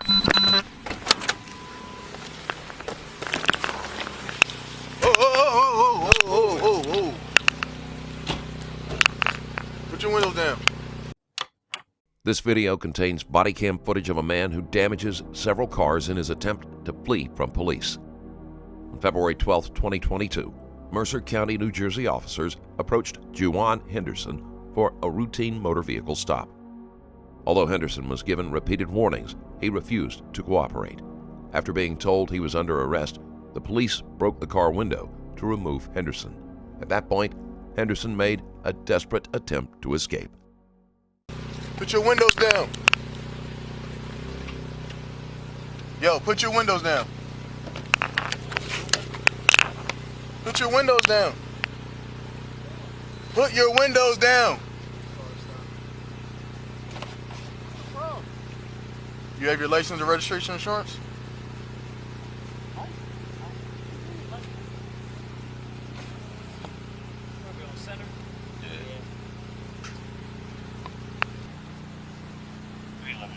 Oh. Put your windows down. This video contains body cam footage of a man who damages several cars in his attempt to flee from police. On February 12, 2022, Mercer County, New Jersey officers approached Jujuan Henderson for a routine motor vehicle stop. Although Henderson was given repeated warnings, he refused to cooperate. After being told he was under arrest, the police broke the car window to remove Henderson. At that point, Henderson made a desperate attempt to escape. Put your windows down. Yo, put your windows down. Put your windows down. Put your windows down. You have your license and registration insurance?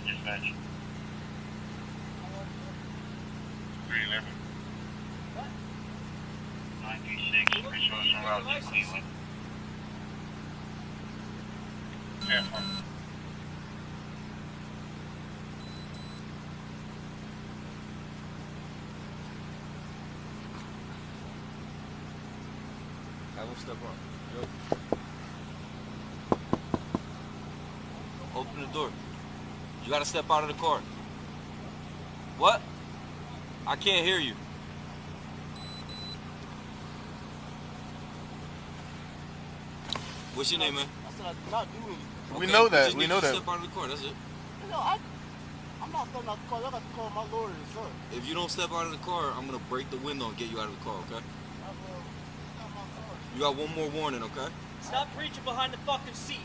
Dispatch. 311. 926, resource on route to Cleveland. Yeah, I will step up. Open the door. You gotta step out of the car. What? I can't hear you. What's your name, man? I said I did not do anything. We know that. We know that. Step out of the car. That's it. You know, I'm not stepping out the car. I got to call my lawyer and son. If you don't step out of the car, I'm gonna break the window and get you out of the car. Okay? You got one more warning. Okay? Stop reaching behind the fucking seat.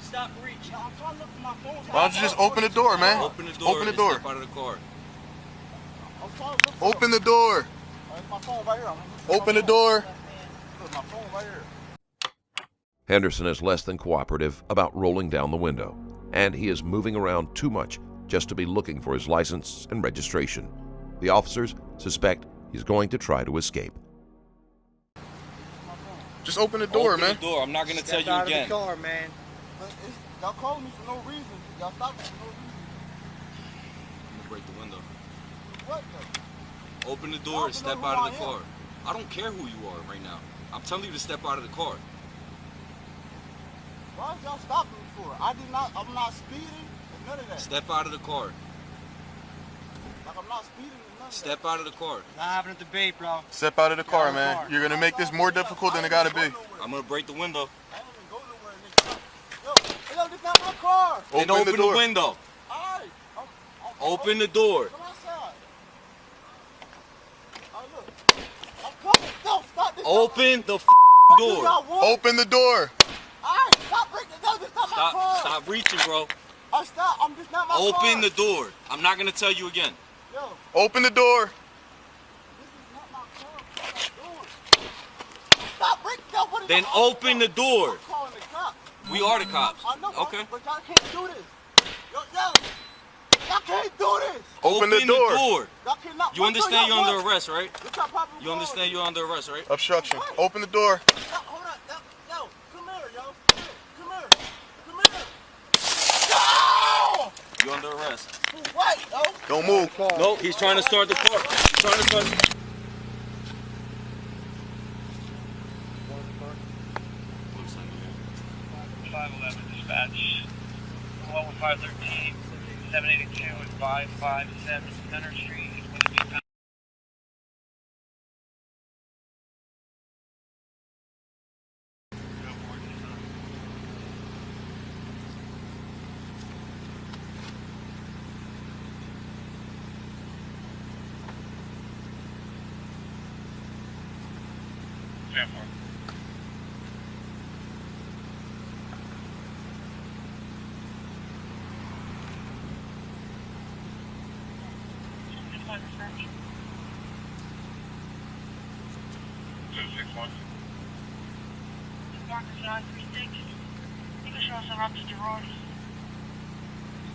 Stop reaching. I'm trying to look for my phone. Why don't you just open the door, man? Open the door. Open the door. Step out of the car. I'm trying to look for Open the door. my phone right here. Open the door. My phone right here. Henderson is less than cooperative about rolling down the window, and he is moving around too much just to be looking for his license and registration. The officers suspect he's going to try to escape. Just open the door, Open man. the door. I'm not gonna tell you out again. of the car, man. But y'all calling me for no reason. Y'all stopped me for no reason. I'm gonna break the window. What the? Open the door and step out of the car. I don't care who you are right now. I'm telling you to step out of the car. Why did y'all stop me for? I'm not speeding and none of that. Step out of the car. Like I'm not speeding and none of that. Step out of the car. Not having a debate, bro. Step out of the car, man. You're going to make this more difficult than it got to be. I'm gonna break the window. I ain't even go nowhere in this car. Yo, this is not my car. Then open the window. Alright. Open the door. Come outside. Oh, look. I'm coming. No, stop this. Open the door. Open the door. Alright, stop breaking. No, this is not my car. Stop reaching, bro. Oh, stop. I'm just not my car. Open the door. I'm not gonna tell you again. Yo, Open the door. this is not my car. What am I doing? Stop breaking. Yo, what is Then my open the door. I'm calling the cops. We are the cops. I know, Okay. but y'all can't do this. Yo, y'all can't do this. Open the door. Y'all cannot. You understand you're under arrest, right? What y'all probably You understand you're under arrest, right? Obstruction. Open the door. Hold on. Yo, come here, yo. Come here. Come here. No! You're under arrest. What, yo? Don't move. No, he's trying to start the car. He's trying to start. 511 dispatch. 513, 782 and 557 Center Street.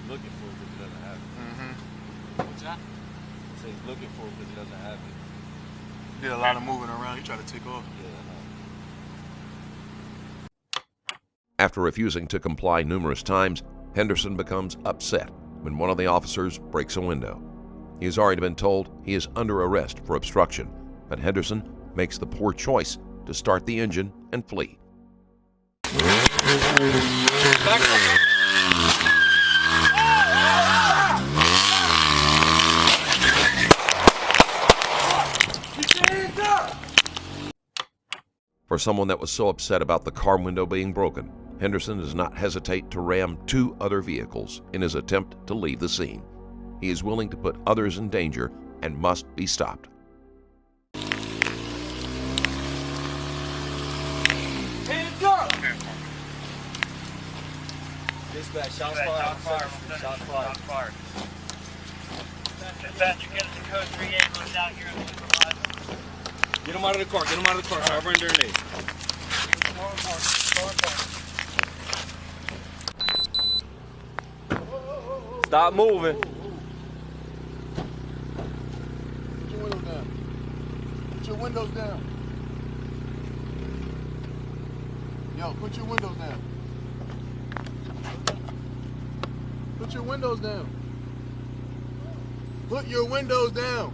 Looking for it, but it doesn't have it. say he's looking for it because he doesn't have it. Did a lot of moving around. You try to take off. Yeah, I know. After refusing to comply numerous times, Henderson becomes upset when one of the officers breaks a window. He has already been told he is under arrest for obstruction, but Henderson makes the poor choice to start the engine and flee. Back up. For someone that was so upset about the car window being broken, Henderson does not hesitate to ram 2 other vehicles in his attempt to leave the scene. He is willing to put others in danger and must be stopped. Hands up! Dispatch, shots fired. Shots fired. Dispatcher, get us a code 38, look down here and supervise. Get him out of the car. Get him out of the car. I'll render an aid. Stop moving. Put your windows down. Put your windows down. Yo, put your windows down. Put your windows down. Put your windows down.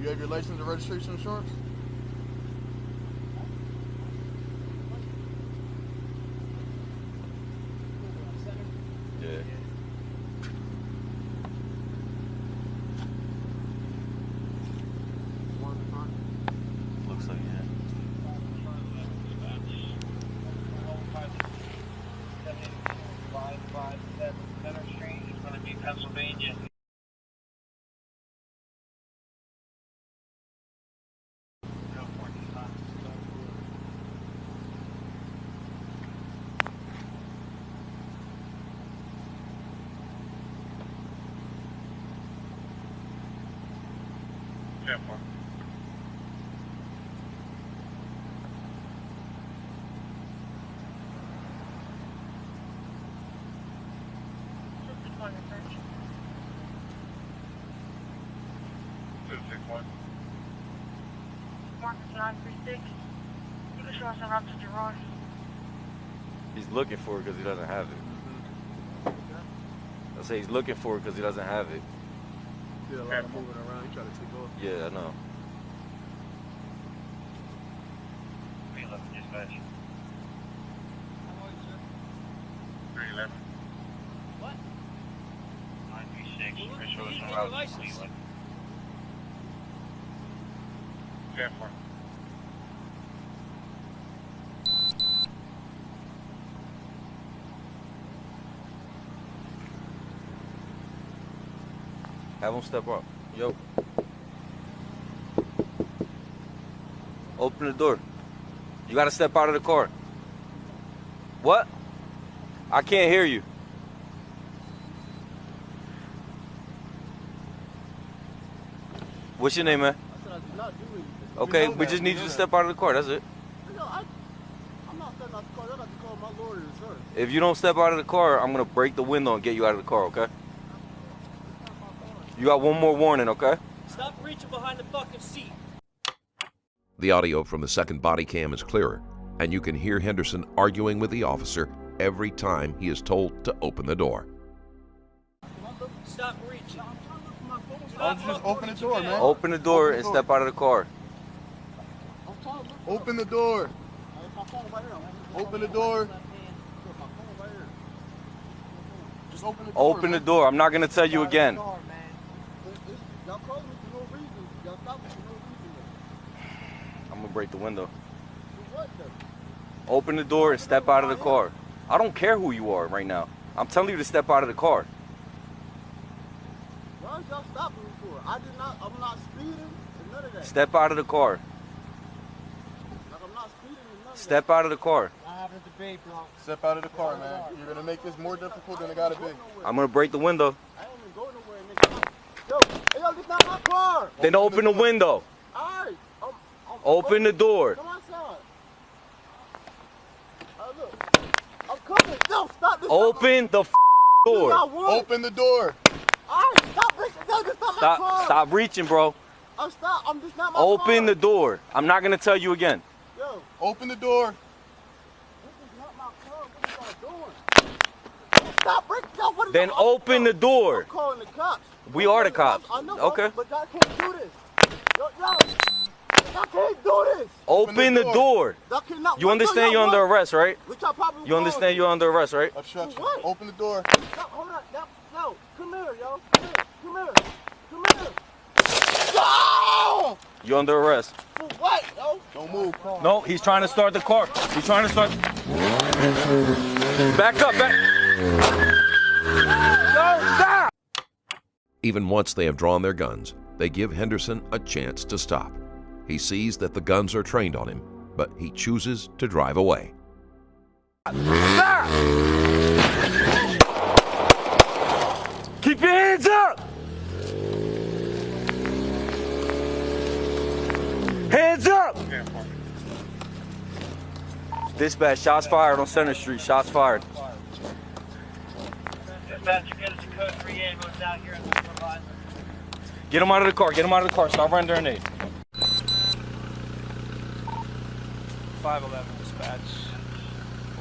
You have your license and registration insurance? Yeah. Looks like yeah. Center Street is going to be Pennsylvania. He's looking for it because he doesn't have it. I say he's looking for it because he doesn't have it. Did a lot of moving around. You try to take off. Yeah, I know. Dispatch. 311. What? 936. Well, Chris you Wilson need your Road, license. Cleveland. 10-4. Have him step up. Yo. Open the door. You gotta step out of the car. What? I can't hear you. What's your name, man? I said I did not do anything. Okay, know we that, just we need know you to that. step out of the car. That's it. No, I'm not stepping out the car. Y'all got to call my lawyer, sir. If you don't step out of the car, I'm gonna break the window and get you out of the car, okay? You got one more warning, okay? Stop reaching behind the fucking seat. The audio from the second body cam is clearer, and you can hear Henderson arguing with the officer every time he is told to open the door. Stop reaching. I'm trying to look for my phone. Do Oh, not just fucking open the reach door, again. man. Open the door Open the and door. step out of the car. I'm trying to look for Open the door. my phone right here. Open the door. My phone right here. Just open the door. Open the door. I'm not gonna tell you again. Y'all called me for no reason. Y'all stopped me for no reason. I'm gonna break the window. For what, though? Open the door and step out of the car. I don't care who you are right now. I'm telling you to step out of the car. Why did y'all stop me for? I'm not speeding and none of that. Step out of the car. Like I'm not speeding and none of Step out of the car. that. I have a debate, bro. Step out of the car, man. You're gonna make this more difficult than it gotta be. I'm gonna break the window. I ain't even going nowhere, nigga. Yo, this not my car. Then open the window. Alright. Open the door. Come outside. Look. I'm coming. No, stop this. Open the door. Open the door. Alright, stop reaching. No, this not my car. Stop reaching, bro. Oh, stop. I'm just not my car. Open the door. I'm not gonna tell you again. Yo, Open the door. this is not my car. What are y'all doing? Stop reaching. Yo, what are Then y'all- open the door. I'm calling the cops. We are the cops. I know, Okay. but y'all can't do this. Y'all can't do this. Open the door. Y'all cannot. You understand you're under arrest, right? Which y'all probably You understand you're under arrest, right? Obstruction. What? Open the door. No, hold on. No, come here, yo. Come here. Come here. No! You're under arrest. For what, yo? Don't move. No, he's trying to start the car. He's trying to start. Back up, back. No, stop! Even once they have drawn their guns, they give Henderson a chance to stop. He sees that the guns are trained on him, but he chooses to drive away. Stop! Keep your hands up! Hands up! Dispatch, shots fired on Center Street. Shots fired. Dispatcher, get us a code 3 ambulance out here and supervisor. Get him out of the car. Get him out of the car. Stop rendering aid. 511 dispatch,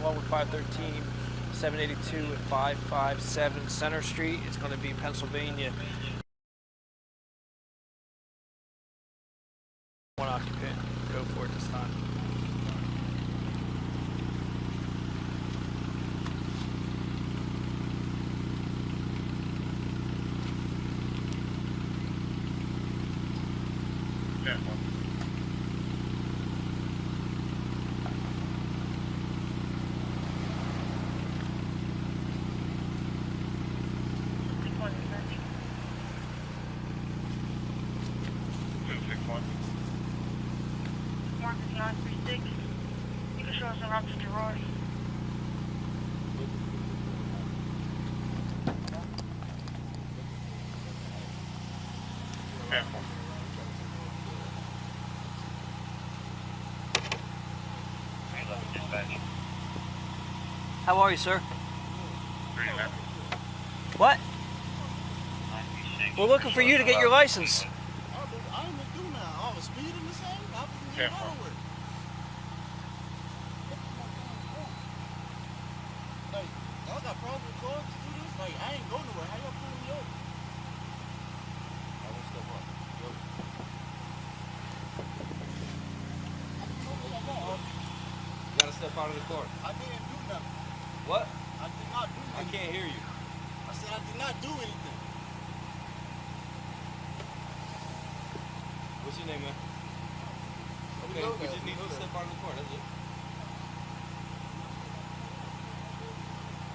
along with 513, 782 and 557 Center Street. It's going to be Pennsylvania. One occupant. Go for it this time. Marcus 936. You can show us around to Gerard. How are you, sir? What? We're looking for you to get your license. I ain't been doing that. I was speeding the same. I was getting over it. Like, y'all got problems with cars to do this? Like, I ain't going nowhere. How y'all pulling me over? I won't step up. You gotta step out of the car. I didn't do nothing. What? I did not do I anything. can't hear you. I said I did not do anything. What's your name, man? Okay, we just need you to step out of the car, that's it.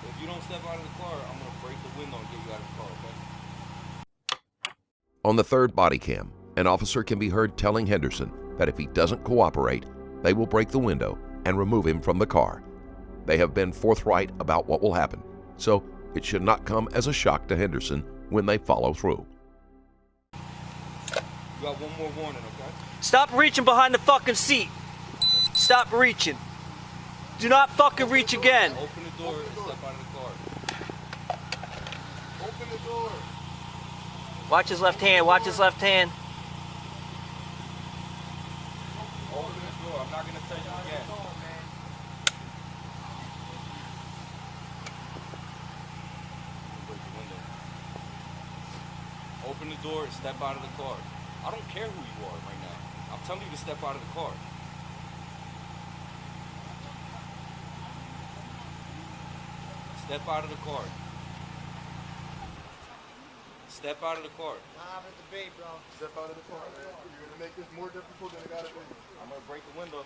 If you don't step out of the car, I'm gonna break the window and get you out of the car, okay? On the third body cam, an officer can be heard telling Henderson that if he doesn't cooperate, they will break the window and remove him from the car. They have been forthright about what will happen, so it should not come as a shock to Henderson when they follow through. You got one more warning, okay? Stop reaching behind the fucking seat. Stop reaching. Do not fucking reach again. Open the door and step out of the car. Open the door. Watch his left hand. Watch his left hand. Open the door, I'm not gonna tell you again. Break the window. Open the door and step out of the car. I don't care who you are right now. I'm telling you to step out of the car. Step out of the car. Step out of the car. Nah, I'm at the bait, bro. Step out of the car, man. You're gonna make this more difficult than it gotta be. I'm gonna break the window.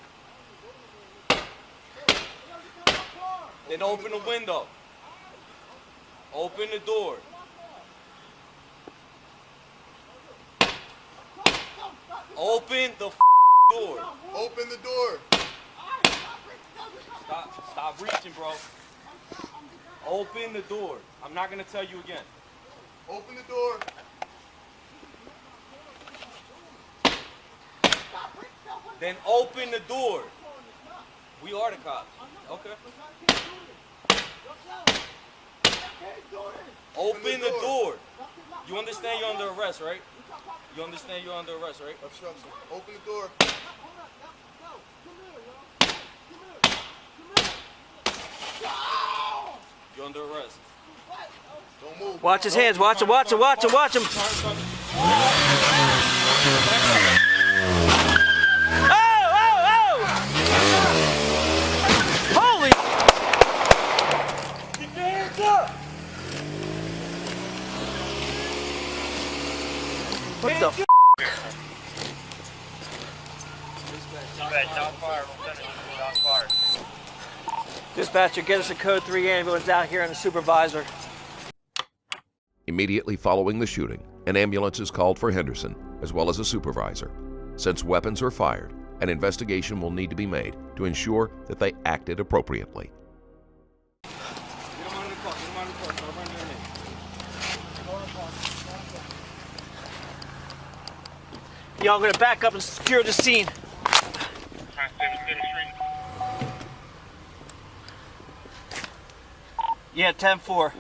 Then open the window. Open the door. Open the door. Open the door. Stop reaching, bro. Open the door. I'm not gonna tell you again. Open the door. Then open the door. We are the cops. Okay. Open the door. You understand you're under arrest, right? You understand you're under arrest, right? Obstruction. Open the door. You're under arrest. Don't move. Watch his hands. Watch him. Watch him. Watch him. Watch him. Holy! Keep your hands up! What the f? Dispatcher, get us a code 3 ambulance out here and a supervisor. Immediately following the shooting, an ambulance is called for Henderson, as well as a supervisor. Since weapons are fired, an investigation will need to be made to ensure that they acted appropriately. Get him out of the car. Get him out of the car. Start running in. Y'all gonna back up and secure the scene. Yeah, 10-4.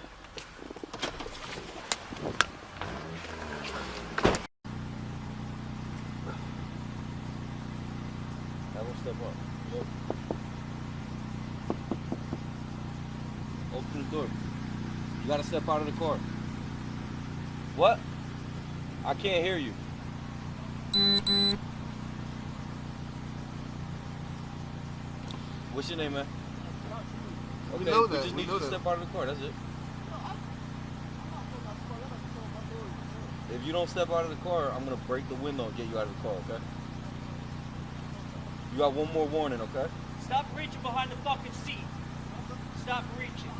Have him step up. Look. Open the door. You gotta step out of the car. What? I can't hear you. What's your name, man? Okay, know that. we just need you to step out of the car, that's it. If you don't step out of the car, I'm gonna break the window and get you out of the car, okay? You got one more warning, okay? Stop reaching behind the fucking seat. Stop reaching.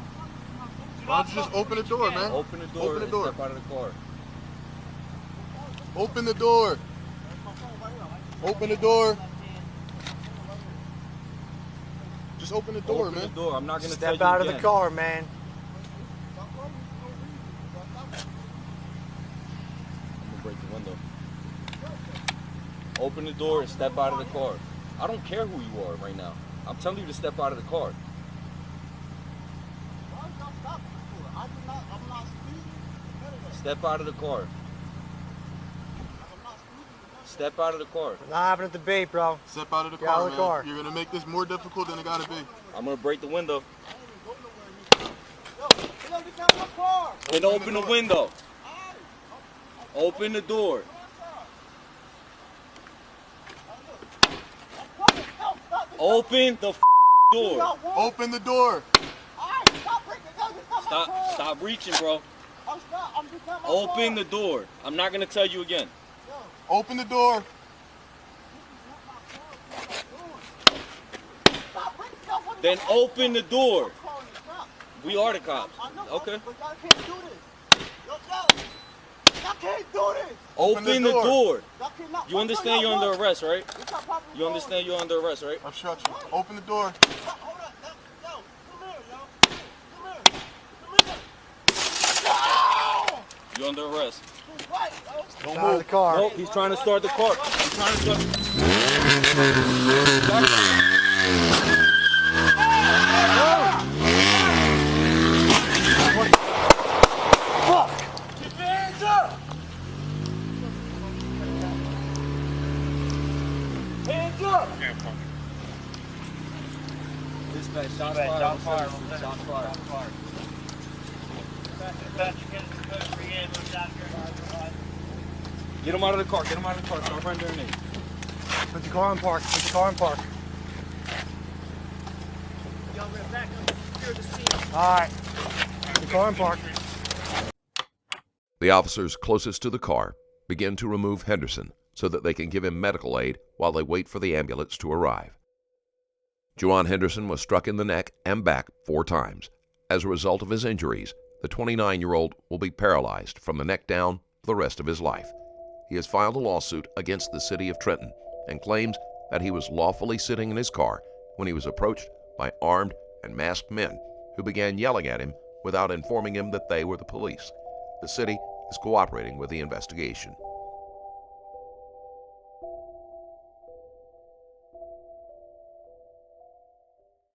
Why don't you just open the door, man? Open the door Open the and door. step out of the car. Open the door. Open the door. Just open the door, Open man. the door. I'm not gonna tell Step you out of again. the car, man. I'm gonna break the window. Open the door and step out of the car. I don't care who you are right now. I'm telling you to step out of the car. Step out of the car. Step out of the car. Not having a debate, bro. Step out of the Get car, out of the man. car. You're gonna make this more difficult than it gotta be. I'm gonna break the window. And open the window. Open the door. Open the door. Open the door. Stop reaching, bro. Open the door. I'm not gonna tell you again. Open the door. Then open the door. We are the cops. Okay. Open the door. You understand you're under arrest, right? You understand you're under arrest, right? Obstruction. Open the door. You're under arrest. Don't Out of the move. car. Nope, he's trying to start the car. He's trying to start. Fuck! Keep your hands up! Hands up! Dispatch, shots fired. Shots fired. Shots fired. Get him out of the car. Get him out of the car. Start running their name. Put the car in park. Put the car in park. Alright. Put the car in park. The officers closest to the car begin to remove Henderson so that they can give him medical aid while they wait for the ambulance to arrive. Jujuan Henderson was struck in the neck and back 4 times. As a result of his injuries, the 29-year-old will be paralyzed from the neck down for the rest of his life. He has filed a lawsuit against the city of Trenton and claims that he was lawfully sitting in his car when he was approached by armed and masked men who began yelling at him without informing him that they were the police. The city is cooperating with the investigation.